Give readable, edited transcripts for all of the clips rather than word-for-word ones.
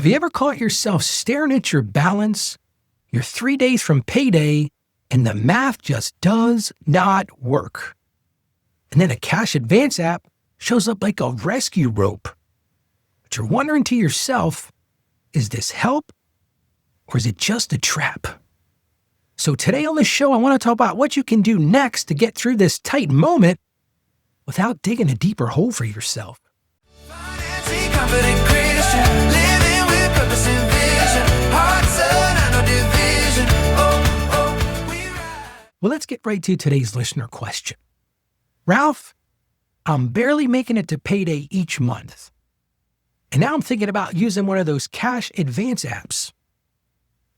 Have you ever caught yourself staring at your balance? You're 3 days from payday, and the math just does not work. And then a cash advance app shows up like a rescue rope. But you're wondering to yourself, is this help or is it just a trap? So today on the show, I want to talk about what you can do next to get through this tight moment without digging a deeper hole for yourself. Well, let's get right to today's listener question. Ralph, I'm barely making it to payday each month. And now I'm thinking about using one of those cash advance apps.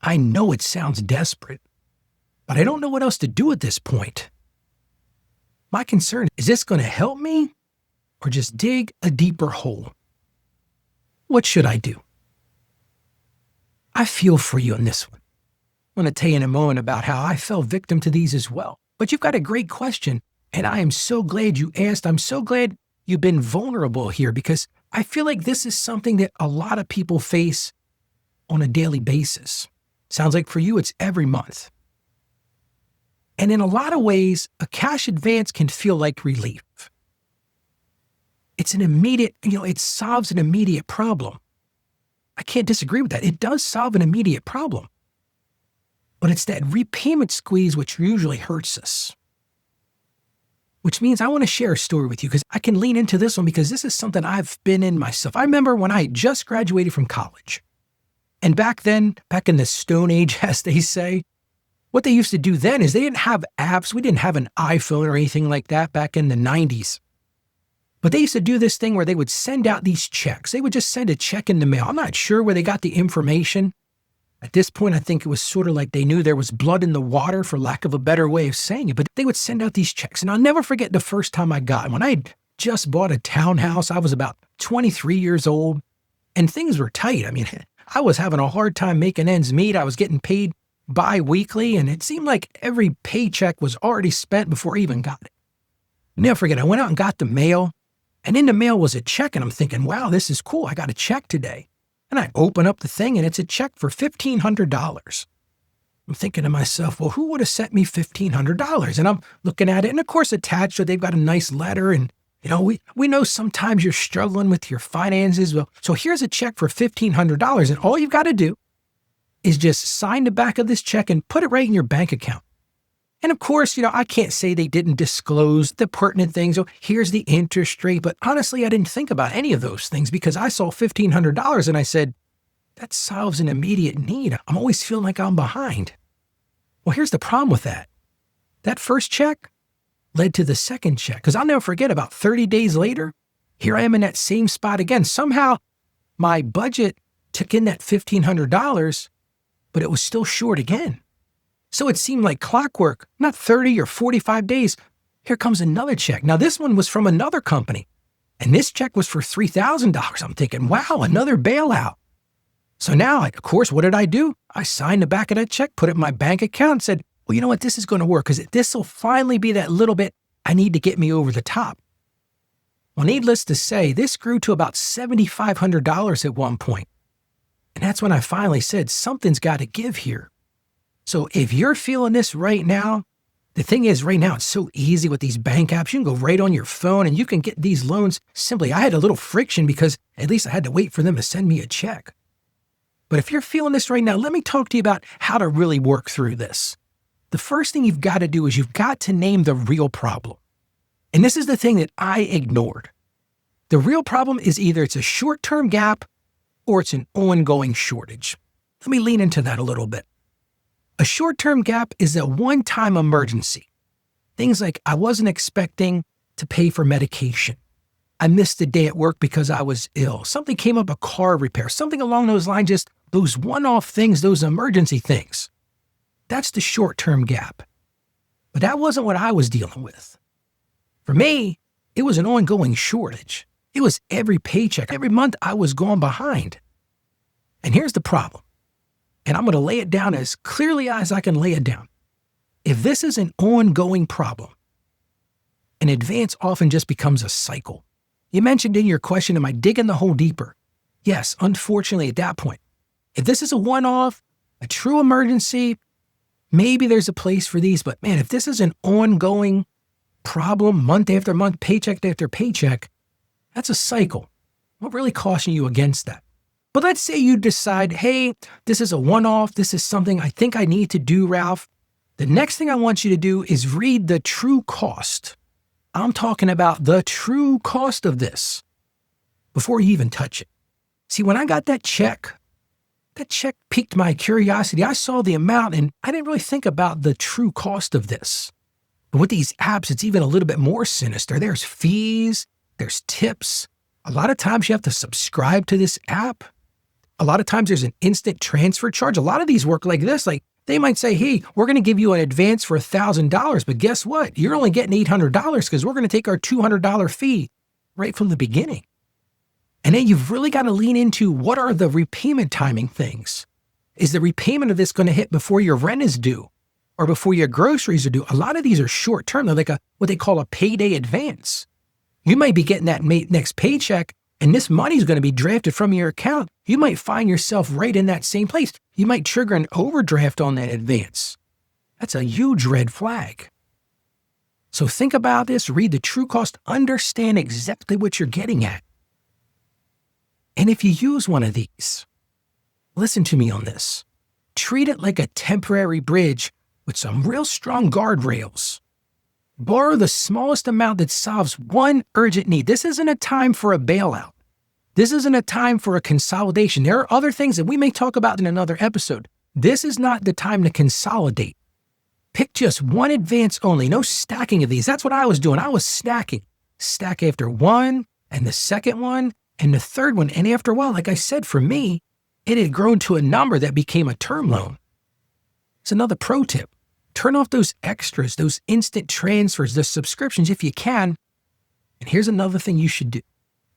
I know it sounds desperate, but I don't know what else to do at this point. My concern is this going to help me or just dig a deeper hole? What should I do? I feel for you on this one. I'm going to tell you in a moment about how I fell victim to these as well. But you've got a great question, and I am so glad you asked. I'm so glad you've been vulnerable here because I feel like this is something that a lot of people face on a daily basis. Sounds like for you, it's every month. And in a lot of ways, a cash advance can feel like relief. It's an immediate, it solves an immediate problem. I can't disagree with that. It does solve an immediate problem. But it's that repayment squeeze which usually hurts us. Which means I want to share a story with you because I can lean into this one because this is something I've been in myself. I remember when I just graduated from college. And back then, back in the Stone Age, as they say, what they used to do then is they didn't have apps. We didn't have an iPhone or anything like that back in the 90s. But they used to do this thing where they would send out these checks. They would just send a check in the mail. I'm not sure where they got the information. At this point, I think it was sort of like they knew there was blood in the water, for lack of a better way of saying it. But they would send out these checks. And I'll never forget the first time I got them. When I had just bought a townhouse, I was about 23 years old. And things were tight. I mean, I was having a hard time making ends meet. I was getting paid bi-weekly. And it seemed like every paycheck was already spent before I even got it. I'll never forget, I went out and got the mail. And in the mail was a check. And I'm thinking, wow, this is cool. I got a check today. And I open up the thing and it's a check for $1,500. I'm thinking to myself, well, who would have sent me $1,500? And I'm looking at it. And of course, attached to it, they've got a nice letter. And, we know sometimes you're struggling with your finances. Well, so here's a check for $1,500. And all you've got to do is just sign the back of this check and put it right in your bank account. And of course, I can't say they didn't disclose the pertinent things. Oh, here's the interest rate. But honestly, I didn't think about any of those things because I saw $1,500 and I said, that solves an immediate need. I'm always feeling like I'm behind. Well, here's the problem with that. That first check led to the second check because I'll never forget about 30 days later, here I am in that same spot again. Somehow my budget took in that $1,500, but it was still short again. So it seemed like clockwork, not 30 or 45 days. Here comes another check. Now, this one was from another company, and this check was for $3,000. I'm thinking, wow, another bailout. So now, of course, what did I do? I signed the back of that check, put it in my bank account, and said, well, you know what? This is going to work because this will finally be that little bit I need to get me over the top. Well, needless to say, this grew to about $7,500 at one point. And that's when I finally said, something's got to give here. So if you're feeling this right now, the thing is right now it's so easy with these bank apps. You can go right on your phone and you can get these loans simply. I had a little friction because at least I had to wait for them to send me a check. But if you're feeling this right now, let me talk to you about how to really work through this. The first thing you've got to do is you've got to name the real problem. And this is the thing that I ignored. The real problem is either it's a short-term gap or it's an ongoing shortage. Let me lean into that a little bit. A short-term gap is a one-time emergency. Things like I wasn't expecting to pay for medication. I missed a day at work because I was ill. Something came up, a car repair, something along those lines, just those one-off things, those emergency things. That's the short-term gap. But that wasn't what I was dealing with. For me, it was an ongoing shortage. It was every paycheck. Every month I was going behind. And here's the problem. And I'm going to lay it down as clearly as I can lay it down. If this is an ongoing problem, an advance often just becomes a cycle. You mentioned in your question, am I digging the hole deeper? Yes, unfortunately at that point, if this is a one-off, a true emergency, maybe there's a place for these. But man, if this is an ongoing problem month after month, paycheck after paycheck, that's a cycle. I'll really caution you against that. But let's say you decide, hey, this is a one-off. This is something I think I need to do, Ralph. The next thing I want you to do is read the true cost. I'm talking about the true cost of this before you even touch it. See, when I got that check piqued my curiosity. I saw the amount and I didn't really think about the true cost of this. But with these apps, it's even a little bit more sinister. There's fees, there's tips. A lot of times you have to subscribe to this app. A lot of times there's an instant transfer charge. A lot of these work like this. Like they might say, hey, we're going to give you an advance for $1,000, but guess what? You're only getting $800 because we're going to take our $200 fee right from the beginning. And then you've really got to lean into what are the repayment timing things. Is the repayment of this going to hit before your rent is due or before your groceries are due? A lot of these are short term. They're like what they call a payday advance. You might be getting that next paycheck and this money is going to be drafted from your account. You might find yourself right in that same place. You might trigger an overdraft on that advance. That's a huge red flag. So think about this, read the true cost, understand exactly what you're getting at. And if you use one of these, listen to me on this. Treat it like a temporary bridge with some real strong guardrails. Borrow the smallest amount that solves one urgent need. This isn't a time for a bailout. This isn't a time for a consolidation. There are other things that we may talk about in another episode. This is not the time to consolidate. Pick just one advance only. No stacking of these. That's what I was doing. I was stacking. Stack after one and the second one and the third one. And after a while, like I said, for me, it had grown to a number that became a term loan. It's another pro tip. Turn off those extras, those instant transfers, the subscriptions if you can. And here's another thing you should do.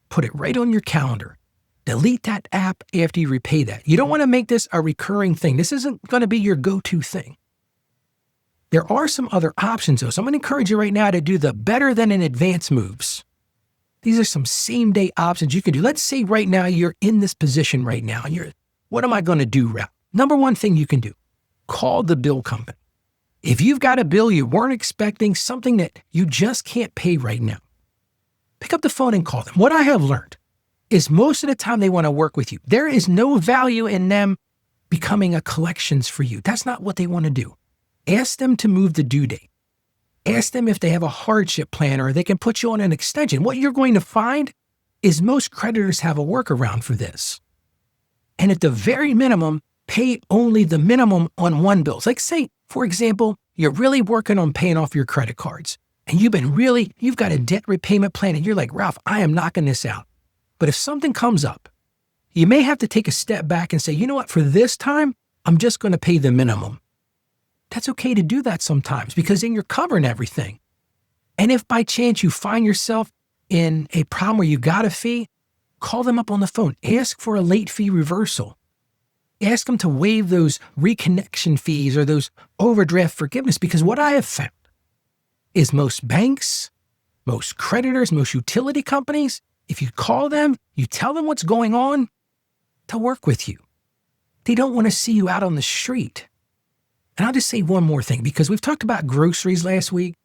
Put it right on your calendar. Delete that app after you repay that. You don't want to make this a recurring thing. This isn't going to be your go-to thing. There are some other options though. So I'm going to encourage you right now to do the better than in advance moves. These are some same-day options you can do. Let's say right now you're in this position right now. And what am I going to do, Ralph? Number one thing you can do, call the bill company. If you've got a bill you weren't expecting, something that you just can't pay right now, pick up the phone and call them. What I have learned is most of the time they want to work with you. There is no value in them becoming a collections for you. That's not what they want to do. Ask them to move the due date. Ask them if they have a hardship plan or they can put you on an extension. What you're going to find is most creditors have a workaround for this. And at the very minimum, pay only the minimum on one bill. Like say, for example, you're really working on paying off your credit cards and you've got a debt repayment plan and you're like, Ralph, I am knocking this out. But if something comes up, you may have to take a step back and say, you know what, for this time, I'm just going to pay the minimum. That's okay to do that sometimes because then you're covering everything. And if by chance you find yourself in a problem where you got a fee, call them up on the phone. Ask for a late fee reversal. Ask them to waive those reconnection fees or those overdraft forgiveness because what I have found is most banks, most creditors, most utility companies, if you call them, you tell them what's going on, they'll work with you. They don't want to see you out on the street. And I'll just say one more thing, because we've talked about groceries last week.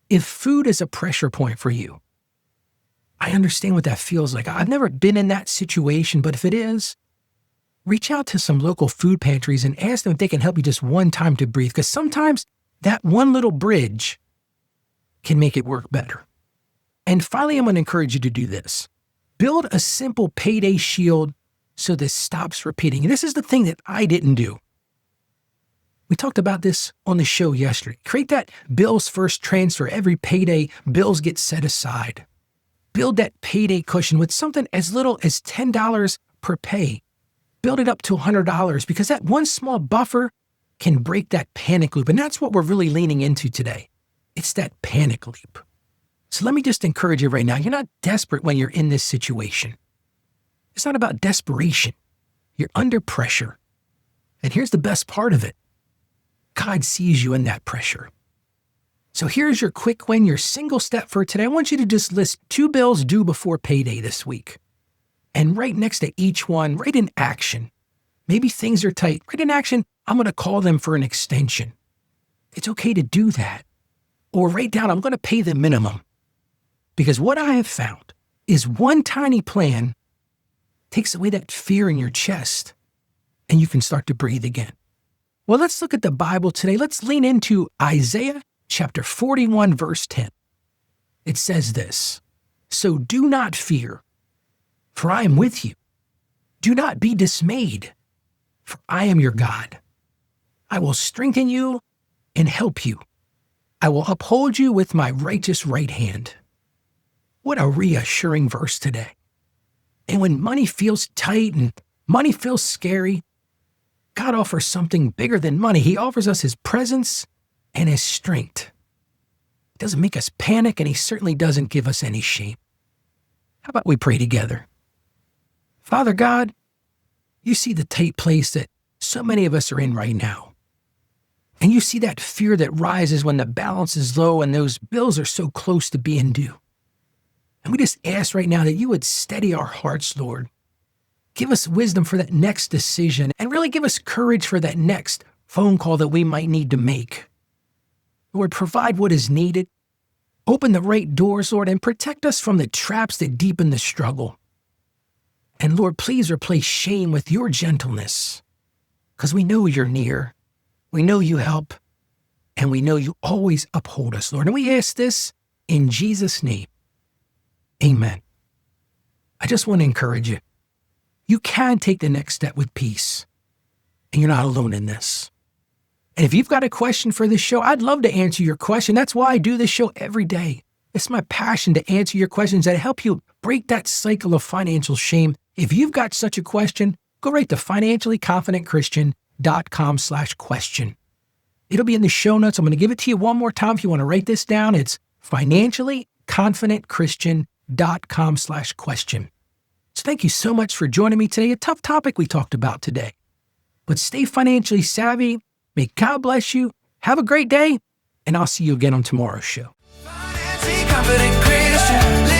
If food is a pressure point for you, I understand what that feels like. I've never been in that situation, but if it is, reach out to some local food pantries and ask them if they can help you just one time to breathe, because sometimes that one little bridge can make it work better. And finally, I'm going to encourage you to do this. Build a simple payday shield so this stops repeating. And this is the thing that I didn't do. We talked about this on the show yesterday. Create that bills first transfer. Every payday, bills get set aside. Build that payday cushion with something as little as $10 per pay. Build it up to $100 because that one small buffer can break that panic loop. And that's what we're really leaning into today. It's that panic loop. So let me just encourage you right now. You're not desperate when you're in this situation. It's not about desperation. You're under pressure. And here's the best part of it. God sees you in that pressure. So here's your quick win, your single step for today. I want you to just list 2 bills due before payday this week. And right next to each one, write an action. Maybe things are tight. Write an action, I'm going to call them for an extension. It's okay to do that. Or write down, I'm going to pay the minimum. Because what I have found is one tiny plan takes away that fear in your chest, and you can start to breathe again. Well, let's look at the Bible today. Let's lean into Isaiah chapter 41, verse 10. It says this, "So do not fear, for I am with you. Do not be dismayed, for I am your God. I will strengthen you and help you. I will uphold you with my righteous right hand." What a reassuring verse today. And when money feels tight and money feels scary, God offers something bigger than money. He offers us his presence and his strength. He doesn't make us panic, and he certainly doesn't give us any shame. How about we pray together? Father God, you see the tight place that so many of us are in right now. And you see that fear that rises when the balance is low and those bills are so close to being due. And we just ask right now that you would steady our hearts, Lord. Give us wisdom for that next decision, and really give us courage for that next phone call that we might need to make. Lord, provide what is needed. Open the right doors, Lord, and protect us from the traps that deepen the struggle. And Lord, please replace shame with your gentleness, because we know you're near. We know you help, and we know you always uphold us, Lord. And we ask this in Jesus' name. Amen. I just want to encourage you. You can take the next step with peace, and you're not alone in this. And if you've got a question for this show, I'd love to answer your question. That's why I do this show every day. It's my passion to answer your questions that help you break that cycle of financial shame. If you've got such a question, go right to financiallyconfidentchristian.com/question. It'll be in the show notes. I'm going to give it to you one more time if you want to write this down. It's financiallyconfidentchristian.com/question. So thank you so much for joining me today. A tough topic we talked about today. But stay financially savvy. May God bless you. Have a great day. And I'll see you again on tomorrow's show. Financially confident Christian.